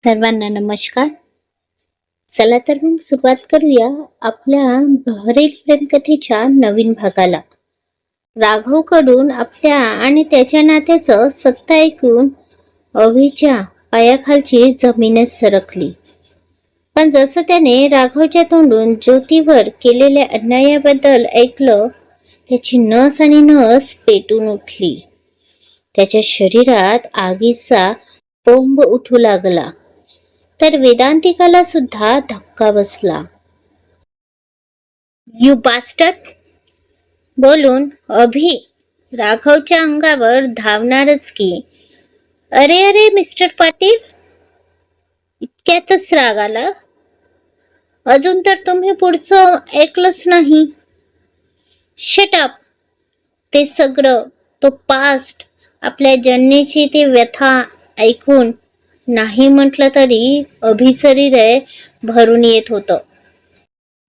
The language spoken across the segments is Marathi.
सर्वांना नमस्कार. चला तर मग सुरुवात करूया आपल्या बहरील प्रेमकथेच्या नवीन भागाला. राघवकडून आपल्या आणि त्याच्या नात्याचं सत्य ऐकून अभिच्या पायाखालची जमीनच सरकली. पण जसं त्याने राघवच्या तोंडून ज्योतीवर केलेल्या अन्यायाबद्दल ऐकलं, त्याची नस आणि नस पेटून उठली. त्याच्या शरीरात आगीचा बोंब उठू लागला. तर वेदांतिकाला सुद्धा धक्का बसला. यू बास्टर्ड बोलून अभि राघवच्या अंगावर धावणारच की. अरे अरे मिस्टर पाटील, इतक्यातच राग आला? अजून तर तुम्ही पुढचं ऐकलंच नाही. Shut up. ते सगळं, तो पास्ट, आपल्या जन्मेची ती व्यथा ऐकून नाही म्हटलं तरी अभिचं हृदय भरून येत होतं.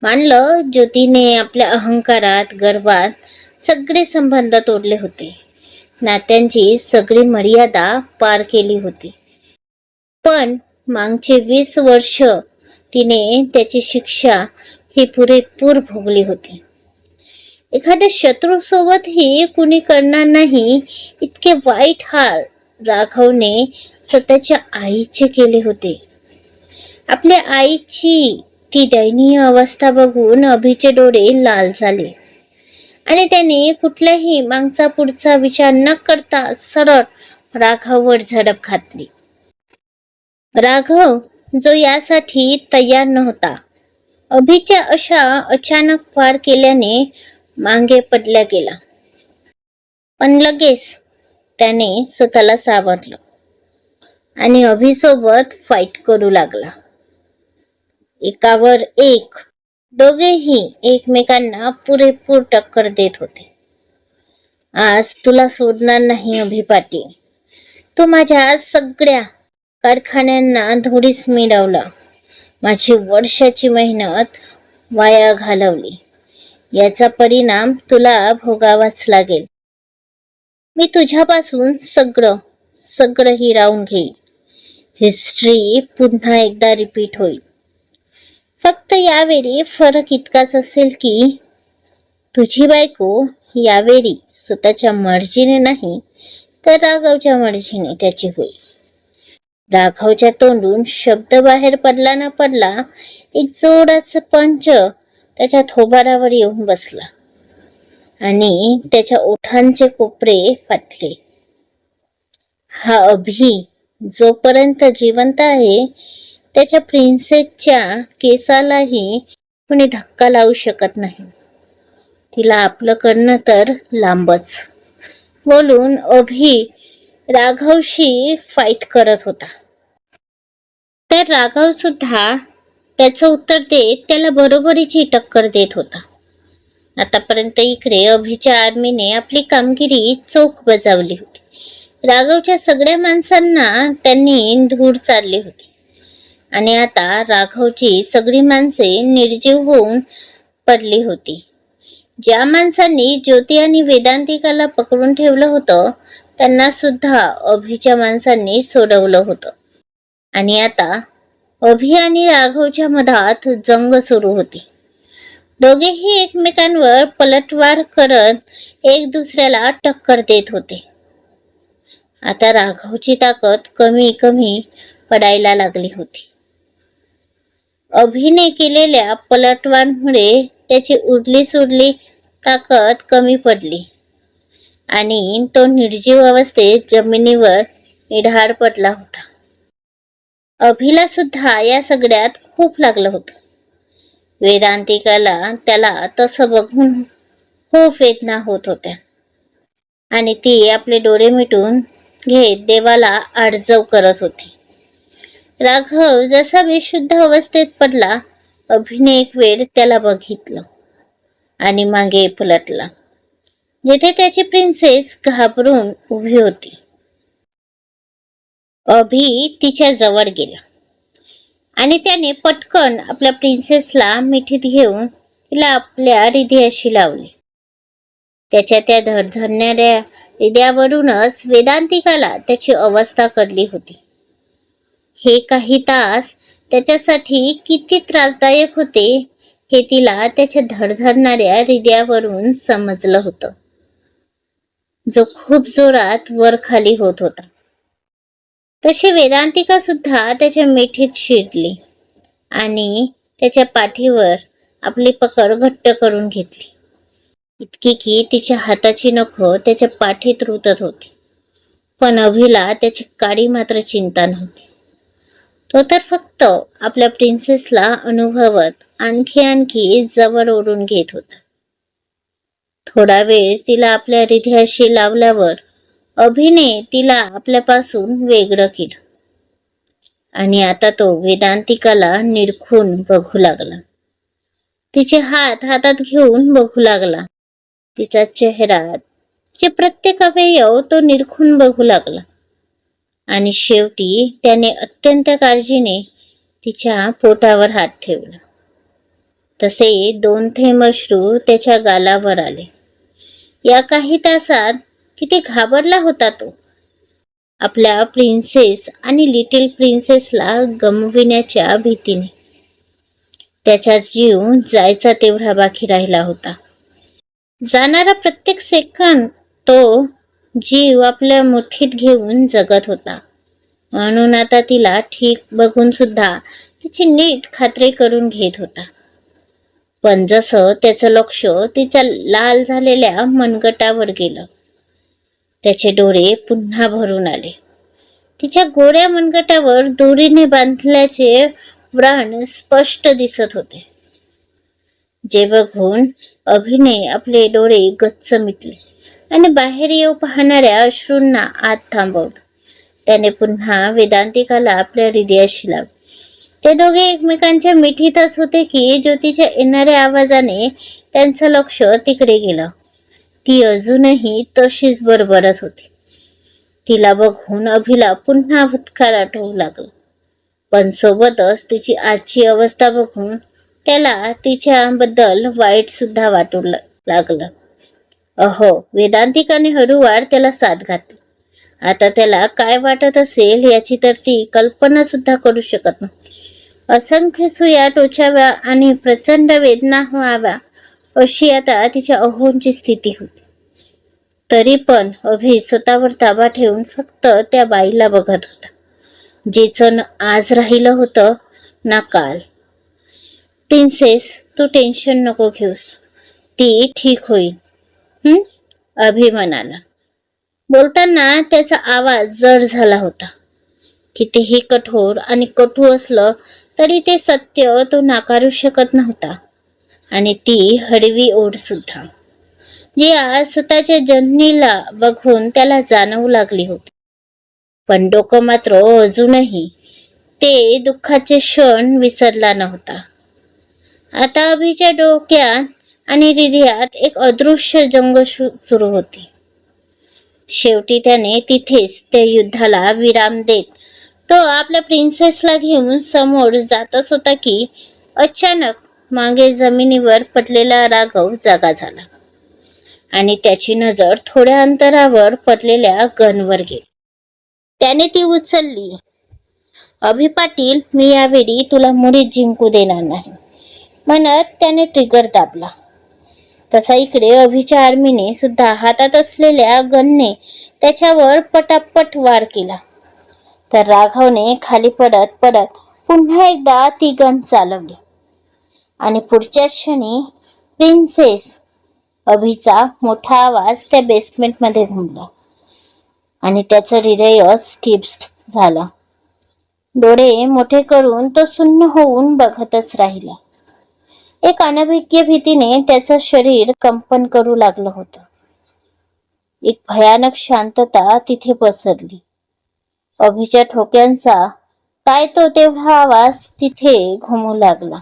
मानलं, ज्योतीने आपल्या अहंकारात, गर्वात सगळे संबंध तोडले होते. नात्यांची सगळी मर्यादा पार केली होती. पण मागचे 20 वर्ष तिने त्याची शिक्षा ही पुरेपूर भोगली होती. एखाद्या शत्रूसोबतही कुणी करणार नाही इतके वाईट हाल राघवने स्वतःच्या आईचे केले होते. आपल्या आईची ती दयनीय अवस्था बघून अभिचे डोळे लाल झाले आणि त्याने कुठल्याही मागचा पुढचा विचार न करता सरळ राघववर झडप घातली. राघव, जो यासाठी तयार नव्हता, अभिच्या अशा अचानक वार केल्याने मागे पडला गेला. पण लगेच त्याने स्वतःला सावरलं आणि अभिसोबत फाईट करू लागला. एकावर एक दोघेही एकमेकांना पुरेपूर टक्कर देत होते. आज तुला सोडणार नाही अभि पाटील. तू माझ्या सगळ्या कारखान्यांना धुळीस मिळवला. माझी वर्षाची मेहनत वाया घालवली. याचा परिणाम तुला भोगावाच लागेल. मी तुझ्यापासून सगळं हिरावून घेईल. हिस्ट्री पुन्हा एकदा रिपीट होईल. फक्त यावेळी फरक इतकाच असेल की तुझी बायको यावेळी स्वतःच्या मर्जीने नाही तर राघवच्या मर्जीने त्याची होईल. राघवच्या तोंडून शब्द बाहेर पडला न पडला, एक जोराचा पंच त्याच्या थोबाडावर येऊन बसला आणि त्याच्या ओठांचे कोपरे फाटले. हा अभि जोपर्यंत जिवंत आहे, त्याच्या प्रिन्सेसच्या केसालाही कुणी धक्का लावू शकत नाही. तिला आपलं करणं तर लांबच. बोलून अभि राघवशी फाईट करत होता. तर राघव सुद्धा त्याचं उत्तर देत त्याला बरोबरीची टक्कर देत होता. आतापर्यंत इकडे अभिच्या आर्मीने आपली कामगिरी चोख बजावली होती. राघवच्या सगळ्या माणसांना त्यांनी धूळ चालली होती आणि आता राघवची सगळी माणसे निर्जीव होऊन पडली होती. ज्या माणसांनी ज्योती आणि वेदांतिकाला पकडून ठेवलं होतं, त्यांना सुद्धा अभिच्या माणसांनी सोडवलं होतं. आणि आता अभि आणि राघवच्या मधात जंग सुरू होती. दोघेही एकमेकांवर पलटवार करत एक दुसऱ्याला टक्कर देत होते. आता राघवची ताकद कमी कमी पडायला लागली होती. अभिने केलेल्या पलटवारामुळे त्याची उरली सुरली ताकद कमी पडली आणि तो निर्जीव अवस्थेत जमिनीवर निढाळ पडला होता. अभिला सुद्धा या सगळ्यात खूप लागलं होतं. वेदांतिकाला त्याला तसं बघून खूप वेदना होत होत्या आणि ती आपले डोळे मिटून घेत देवाला आर्जव करत होती. राघव जसा बेशुद्ध अवस्थेत पडला, अभिने एक वेळ त्याला बघितलं आणि मागे पलटला, जिथे त्याची प्रिन्सेस घाबरून उभी होती. अभि तिच्या जवळ गेला आणि त्याने पटकन आपल्या प्रिन्सेसला मिठीत घेऊन तिला आपल्या हृदयाशी लावले. त्याच्या त्या धडधडणाऱ्या हृदयावरूनच वेदांतिकाला त्याची अवस्था कळली होती. हे काही तास त्याच्यासाठी किती त्रासदायक होते हे तिला त्याच्या धडधडणाऱ्या हृदयावरून समजलं होतं, जो खूप जोरात वर खाली होत होता. तशी वेदांतिका सुद्धा त्याच्या मिठीत शिरली आणि त्याच्या पाठीवर आपली पकड घट्ट करून घेतली, इतकी की तिच्या हाताची नखं त्याच्या पाठीत रुतत होती. पण अभिला त्याची काडी मात्र चिंता नव्हती. तो तर फक्त आपल्या प्रिन्सेसला अनुभवत आणखी जवळ ओढून घेत होता. थोडा वेळ तिला आपल्या हृदयाशी लावल्यावर अभिने तिला आपल्यापासून वेगळं केलं आणि आता तो वेदांतिकाला निरखून बघू लागला. तिचे हात हातात घेऊन बघू लागला. तिचा चेहरा, तिचे प्रत्येक अवयव तो निरखून बघू लागला आणि शेवटी त्याने अत्यंत काळजीने तिच्या पोटावर हात ठेवला. तसे 2 थेंब अश्रू त्याच्या गालावर आले. या काही तासात किती घाबरला होता तो. आपल्या प्रिन्सेस आणि लिटिल प्रिन्सेसला गमविण्याच्या भीतीने. त्याचा जीव जायचा तेवढा बाकी राहिला होता. जाणारा प्रत्येक सेकंद तो जीव आपल्या मुठीत घेऊन जगत होता. म्हणून आता तिला ठीक बघून सुद्धा तिची नीट खात्री करून घेत होता. पण जसं त्याचं लक्ष तिच्या लाल झालेल्या मनगटावर गेलं, त्याचे डोळे पुन्हा भरून आले. तिच्या गोड्या मनगटावर दोरीने बांधल्याचे व्रण स्पष्ट दिसत होते, जे बघून अभिने आपले डोळे गच्च मिटले आणि बाहेर येऊ पाहणाऱ्या अश्रूंना आत थांबवलं. त्याने पुन्हा वेदांतिकाला आपल्या हृदयाशी लावले. ते दोघे एकमेकांच्या मिठीतच होते की ज्योतीच्या येणाऱ्या आवाजाने त्यांचं लक्ष तिकडे गेलं. ती अजूनही तशीच बरबरत होती. तिला बघून अभिला पुन्हा भूतकाळ आठवू लागलं, पण सोबतच तिची आजची अवस्था बघून त्याला तिच्याबद्दल वाईट सुद्धा वाटू लागलं. अहो, वेदांतिकाने हळूवार त्याला साथ घातली. आता त्याला काय वाटत असेल याची तर ती कल्पना सुद्धा करू शकत नव्हती. असंख्य सुया टोचाव्या आणि प्रचंड वेदना व्हाव्या अशी आता तिच्या अहोंची स्थिती होती. तरी पण अभि स्वतःवर ताबा ठेवून फक्त त्या बाईला बघत होता, जिचं आज राहिलं होतं ना काल. प्रिन्सेस, तू टेन्शन नको घेऊस, ती ठीक होईल. अभि म्हणाला. बोलताना त्याचा आवाज जड झाला होता. कितीही कठोर आणि कटू असलं तरी ते सत्य तो नाकारू शकत नव्हता. आणि ती हळवी ओढ सुद्धा, जी आज स्वतःच्या जननीला बघून त्याला जाणवू लागली होती. पण डोकं मात्र अजूनही ते दुःखाचे क्षण विसरला नव्हता. आता अभिच्या डोक्यात आणि हृदयात एक अदृश्य जंग सुरू होती. शेवटी त्याने तिथेच त्या युद्धाला विराम देत तो आपल्या प्रिन्सेसला घेऊन समोर जातच होता की अचानक मागे जमिनीवर पडलेला राघव जागा झाला आणि त्याची नजर थोड्या अंतरावर पडलेल्या गनवर गेली. त्याने ती उचलली. अभि पाटील, मी यावेळी तुला मुळीच जिंकू देणार नाही म्हणत त्याने ट्रिगर दाबला. तसा इकडे अभिच्या आर्मीने सुद्धा हातात असलेल्या गनने त्याच्यावर पटापट वार केला. तर राघवने खाली पडत पडत पुन्हा एकदा ती गन चालवली आणि पुढच्या क्षणी प्रिन्सेस अभिचा मोठा आवाज त्या बेसमेंटमध्ये घुमला आणि त्याचं हृदयच स्किप झालं. डोळे मोठे करून तो सुन्न होऊन बघतच राहिला. एक अनभिज्ञ भीतीने त्याचं शरीर कंपन करू लागलं होतं. एक भयानक शांतता तिथे पसरली. अभिच्या ठोक्यांचा काय तो तेवढा आवाज तिथे घुमू लागला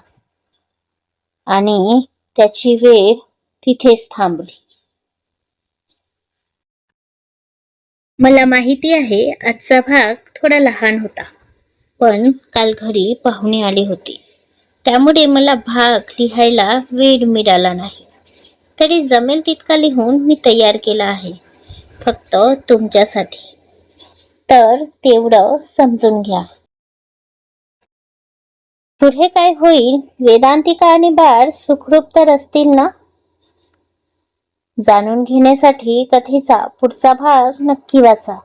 आणि त्याची वेळ तिथेच थांबली. मला माहिती आहे आजचा भाग थोडा लहान होता, पण काल घरी पाहुणे आले होते, त्यामुळे मला भाग लिहायला वेळ मिळाला नाही. तरी जमेल तितका लिहून मी तयार केला आहे, फक्त तुमच्यासाठी. तर तेवढं समजून घ्या. पुढे काय होईल? वेदांतिका आणि बाळ सुखरूप तर असतील ना? जाणून घेण्यासाठी कथेचा पुढचा भाग नक्की वाचा.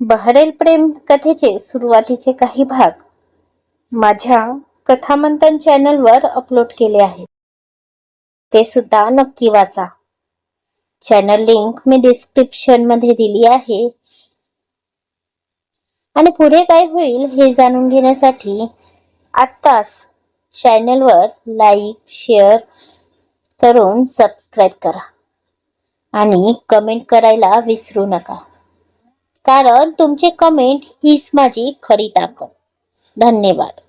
बहरेल प्रेम कथेचे सुरुवातीचे काही भाग माझ्या कथामंथन चॅनलवर अपलोड केले आहेत. ते सुद्धा नक्की वाचा. चॅनल लिंक मी डिस्क्रिप्शन मध्ये दिली आहे. आणि पुढे काय होईल हे जाणून घेण्यासाठी आत्ताच चॅनलवर लाईक, शेअर करून सबस्क्राईब करा आणि कमेंट करायला विसरू नका. कारण तुमचे कमेंट हीच माझी खरी ताकद. धन्यवाद.